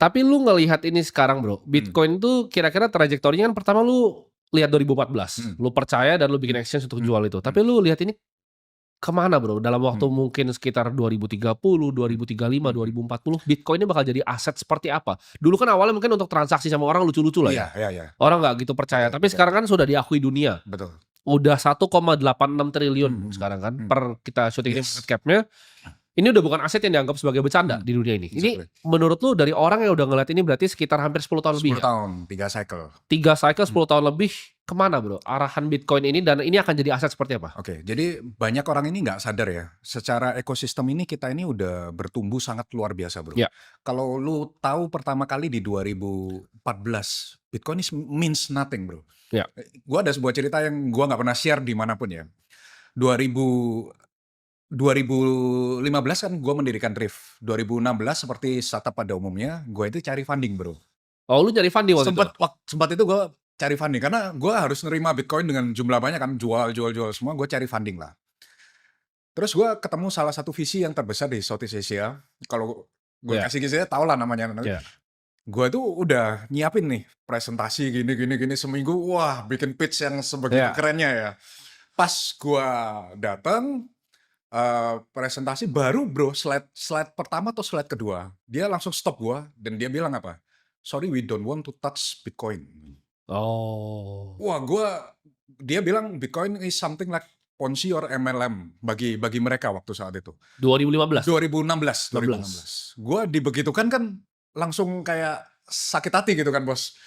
Tapi lu ngelihat ini sekarang bro, Bitcoin tuh kira-kira trajektorinya kan pertama lu lihat 2014, lu percaya dan lu bikin exchange untuk jual itu. Tapi lu lihat ini kemana bro? Dalam waktu mungkin sekitar 2030, 2035, 2040, Bitcoin ini bakal jadi aset seperti apa? Dulu kan awalnya mungkin untuk transaksi sama orang lucu-lucu lah ya. Iya. Orang nggak gitu percaya. Tapi sekarang kan sudah diakui dunia. Betul. Udah 1,86 triliun sekarang kan per kita syuting ini market cap-nya. Ini udah bukan aset yang dianggap sebagai bercanda di dunia ini. Ini menurut lu dari orang yang udah ngeliat ini berarti sekitar hampir 10 tahun lebih 10 tahun, 3 cycle. 3 cycle 10 tahun lebih, kemana bro? Arahan Bitcoin ini dan ini akan jadi aset seperti apa? Oke, jadi banyak orang ini nggak sadar ya. Secara ekosistem ini kita ini udah bertumbuh sangat luar biasa bro. Ya. Kalau lu tahu pertama kali di 2014, Bitcoin is means nothing bro. Ya. Gua ada sebuah cerita yang gua nggak pernah share dimanapun ya. 2015 kan gue mendirikan Drift. 2016 seperti startup pada umumnya, gue itu cari funding bro. Oh lu nyari funding waktu itu? Sempat itu gue cari funding, karena gue harus nerima Bitcoin dengan jumlah banyak kan, jual semua, gue cari funding lah. Terus gue ketemu salah satu VC yang terbesar di Southeast Asia. Kalau gue kasih kisahnya tau lah namanya. Gue tuh udah nyiapin nih presentasi gini seminggu, wah bikin pitch yang sebegitu kerennya ya. Pas gue datang, presentasi baru bro, slide pertama atau slide kedua, dia langsung stop gua dan dia bilang apa? Sorry, we don't want to touch Bitcoin. Oh. Wah, dia bilang Bitcoin is something like Ponzi or MLM bagi mereka waktu saat itu. 2016. 2016. Gua dibegitukan kan langsung kayak sakit hati gitu kan bos.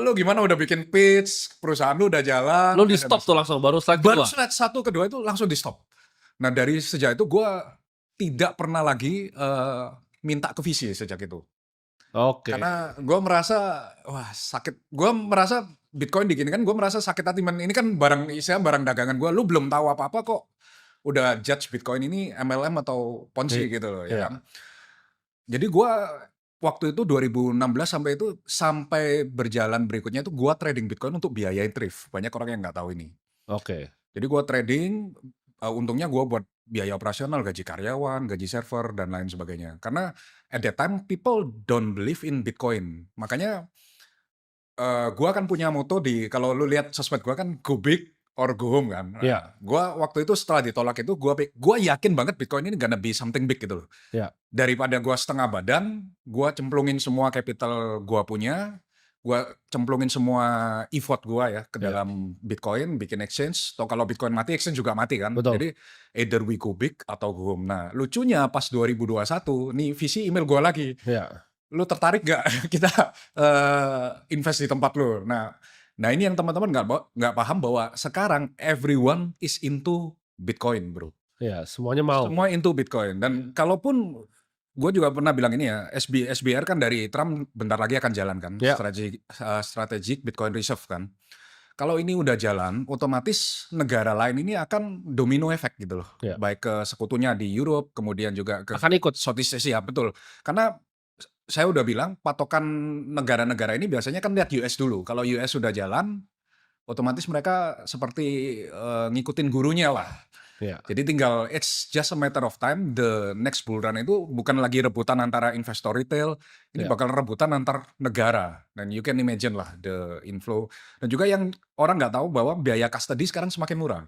Lu gimana udah bikin pitch, perusahaan lu udah jalan. Lu di stop tuh langsung baru slide kedua. Baru slide 1 kedua itu langsung di stop. Nah dari sejak itu gue tidak pernah lagi minta ke VC sejak itu. Oke. Karena gue merasa wah sakit. Gue merasa Bitcoin diginikan, gue merasa sakit hati. Ini kan barang dagangan gue. Lu belum tahu apa-apa kok udah judge Bitcoin ini MLM atau Ponzi gitu loh. Ya kan? Jadi gue waktu itu 2016 sampai berjalan berikutnya itu gue trading Bitcoin untuk biayain Thrift. Banyak orang yang nggak tahu ini. Oke. Jadi gue trading. Untungnya gue buat biaya operasional, gaji karyawan, gaji server, dan lain sebagainya. Karena at that time, people don't believe in Bitcoin. Makanya gue kan punya moto kalau lu lihat sosmed gue kan, go big or go home kan. Gue waktu itu setelah ditolak itu, gue yakin banget Bitcoin ini gonna be something big gitu loh. Daripada gue setengah badan, gue cemplungin semua capital gue punya, gue cemplungin semua effort gue ya ke dalam Bitcoin, bikin exchange. Atau kalau Bitcoin mati, exchange juga mati kan. Betul. Jadi either we go big atau go home. Nah lucunya pas 2021, nih VC email gue lagi. Lu tertarik gak kita invest di tempat lu? Nah ini yang teman-teman nggak paham bahwa sekarang everyone is into Bitcoin bro. Ya semuanya mau. Semua into Bitcoin. Dan kalaupun gue juga pernah bilang ini ya, SBR kan dari Trump bentar lagi akan jalan kan, strategic Bitcoin Reserve kan. Kalau ini udah jalan, otomatis negara lain ini akan domino efek gitu loh. Baik ke sekutunya di Europe, kemudian juga ke akan ikut Southeast Asia, betul. Karena saya udah bilang patokan negara-negara ini biasanya kan lihat US dulu. Kalau US sudah jalan, otomatis mereka seperti ngikutin gurunya lah. Jadi tinggal it's just a matter of time, the next bull run itu bukan lagi rebutan antara investor retail, ini bakal rebutan antar negara. Dan you can imagine lah the inflow. Dan juga yang orang nggak tahu bahwa biaya custody sekarang semakin murah.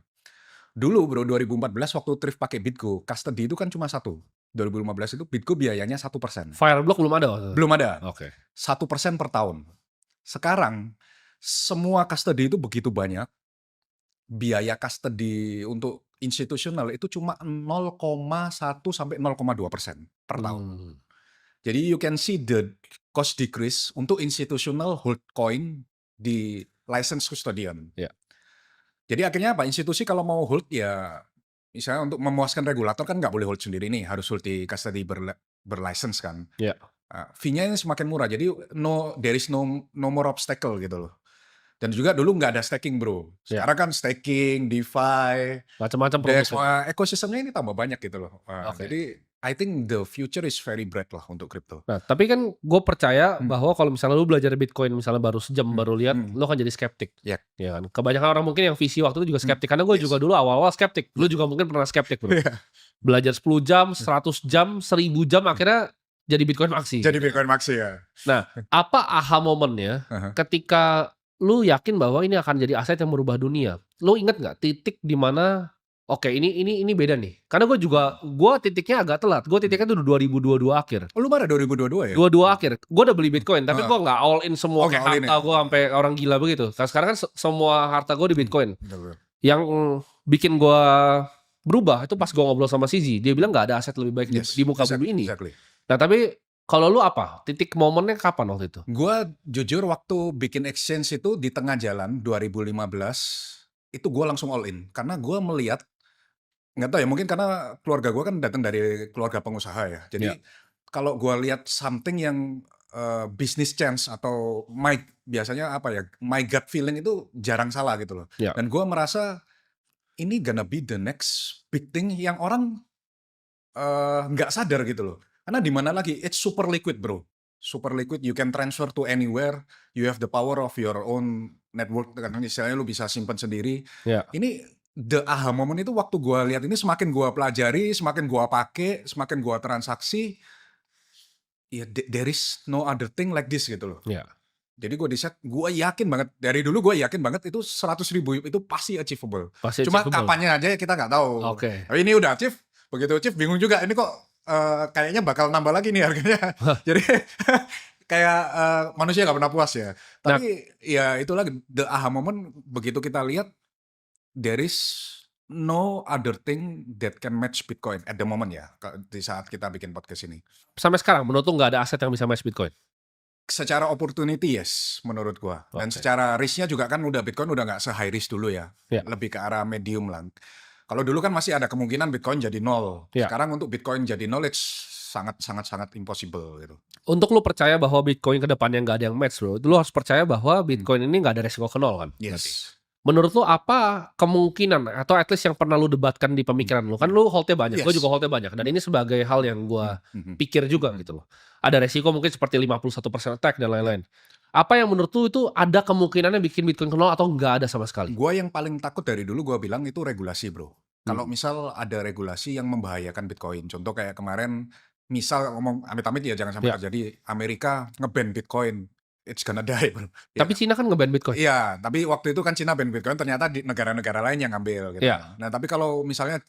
Dulu bro 2014 waktu Thrift pakai BitGo, custody itu kan cuma 1. 2015 itu BitGo biayanya 1%. Fireblock belum ada waktu itu? Belum ada. 1% Oke. per tahun. Sekarang semua custody itu begitu banyak. Biaya custody untuk institusional itu cuma 0,1 sampai 0,2% per tahun. Jadi you can see the cost decrease untuk institutional hold coin di license custodian. Jadi akhirnya apa? Institusi kalau mau hold ya misalnya untuk memuaskan regulator kan nggak boleh hold sendiri nih, harus hold di custody berlicense kan. Fee-nya ini semakin murah. Jadi there is no more obstacle gitu loh. Dan juga dulu nggak ada staking bro. Sekarang kan staking, DeFi, macam-macam ekosistemnya ini tambah banyak gitu loh. Jadi I think the future is very bright lah untuk crypto. Nah tapi kan gue percaya bahwa kalau misalnya lu belajar Bitcoin misalnya baru sejam baru lihat, lu akan jadi skeptik. Ya kan? Kebanyakan orang mungkin yang VC waktu itu juga skeptik. Karena gue juga dulu awal-awal skeptik. Lu juga mungkin pernah skeptik bro. Belajar 10 jam, 100 jam, 1000 jam akhirnya jadi Bitcoin Maxi. Jadi Bitcoin Maxi ya. Nah, apa aha momennya ketika lu yakin bahwa ini akan jadi aset yang merubah dunia? Lu inget nggak titik di mana oke ini beda nih. Karena gue titiknya agak telat. Gue titiknya tuh 2022 akhir. Oh, lu pada 2022 ya? 22 akhir. Gue udah beli Bitcoin, tapi gue nggak all in semua Oke, kayak all in harta ya. gue sampai orang gila begitu. Sekarang kan semua harta gue di Bitcoin. Betul. Yang bikin gue berubah itu pas gue ngobrol sama Sizi. Dia bilang nggak ada aset lebih baik di muka bumi ini. Exactly. Nah tapi kalau lu apa? Titik momennya kapan waktu itu? Gua jujur waktu bikin exchange itu di tengah jalan 2015 itu gue langsung all in karena gue melihat, nggak tahu ya, mungkin karena keluarga gue kan datang dari keluarga pengusaha ya. Jadi kalau gue lihat something yang business chance atau biasanya apa ya, my gut feeling itu jarang salah gitu loh. Dan gue merasa ini gonna be the next big thing yang orang nggak sadar gitu loh. Karena di mana lagi, it's super liquid bro, super liquid, you can transfer to anywhere, you have the power of your own network, karena istilahnya lu bisa simpan sendiri. Ini the aha moment itu waktu gua lihat ini, semakin gua pelajari, semakin gua pakai, semakin gua transaksi, ya there is no other thing like this gitu loh. Jadi gue decide, gue yakin banget, dari dulu gue yakin banget itu 100.000 itu pasti achievable. Cuma kapannya aja kita nggak tahu. Tapi ini udah achieve, begitu achieve bingung juga, ini kok kayaknya bakal nambah lagi nih harganya. Jadi kayak manusia nggak pernah puas ya. Tapi ya itulah the aha moment, begitu kita lihat there is no other thing that can match Bitcoin at the moment ya, di saat kita bikin podcast ini. Sampai sekarang menurut lu nggak ada aset yang bisa match Bitcoin? Secara opportunity yes, menurut gua. Dan secara risknya juga kan Bitcoin udah nggak se-high risk dulu ya. Lebih ke arah medium lah. Kalau dulu kan masih ada kemungkinan Bitcoin jadi nol. Sekarang untuk Bitcoin jadi nol, it's sangat impossible gitu. Untuk lu percaya bahwa Bitcoin ke depannya nggak ada yang match bro, lu harus percaya bahwa Bitcoin ini nggak ada resiko ke nol kan? Yes. Menurut lu apa kemungkinan atau at least yang pernah lu debatkan di pemikiran lu? Kan lu holdnya banyak, gue juga holdnya banyak. Dan ini sebagai hal yang gue pikir juga gitu loh. Ada resiko mungkin seperti 51% attack dan lain-lain. Apa yang menurut lu itu ada kemungkinannya bikin Bitcoin ke nol atau nggak ada sama sekali? Gue yang paling takut dari dulu gue bilang itu regulasi bro. Kalau misal ada regulasi yang membahayakan Bitcoin. Contoh kayak kemarin, misal ngomong amit-amit ya jangan sampai terjadi, Amerika nge-ban Bitcoin. It's gonna die bro. Tapi Cina kan nge-ban Bitcoin. Iya, tapi waktu itu kan Cina ban Bitcoin, ternyata di negara-negara lain yang ngambil gitu. Nah tapi kalau misalnya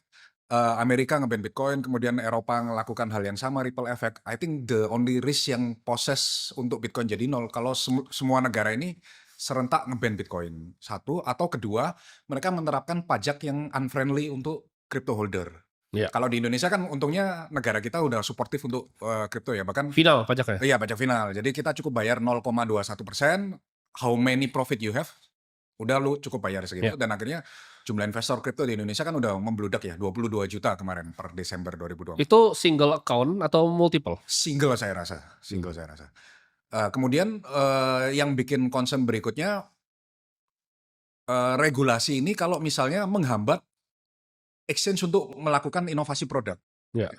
Amerika nge-ban Bitcoin, kemudian Eropa melakukan hal yang sama, ripple effect, I think the only risk yang poses untuk Bitcoin jadi nol, kalau semua negara ini serentak nge-ban Bitcoin. Satu, atau kedua, mereka menerapkan pajak yang unfriendly untuk crypto holder. Kalau di Indonesia kan untungnya negara kita udah suportif untuk crypto ya, bahkan final pajaknya. Iya, pajak final. Jadi kita cukup bayar 0,21%, how many profit you have, udah lu cukup bayar segitu. Dan akhirnya jumlah investor kripto di Indonesia kan udah membludak ya, 22 juta kemarin per Desember 2020. Itu single account atau multiple? Single saya rasa. Kemudian yang bikin concern berikutnya, regulasi ini kalau misalnya menghambat exchange untuk melakukan inovasi produk.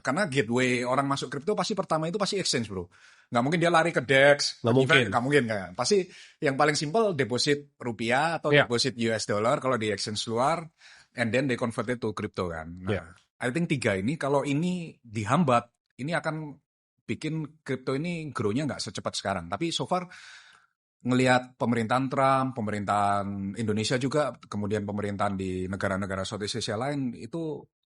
Karena gateway orang masuk kripto pasti pertama itu pasti exchange bro. Nggak mungkin dia lari ke DEX, nggak mungkin kan. Pasti yang paling simple deposit rupiah atau deposit US dollar kalau di exchange luar, and then they convert it to crypto kan. Nah, I think 3 ini kalau ini dihambat, ini akan bikin kripto ini grow-nya nggak secepat sekarang. Tapi so far ngelihat pemerintahan Trump, pemerintahan Indonesia juga, kemudian pemerintahan di negara-negara Southeast Asia lain, itu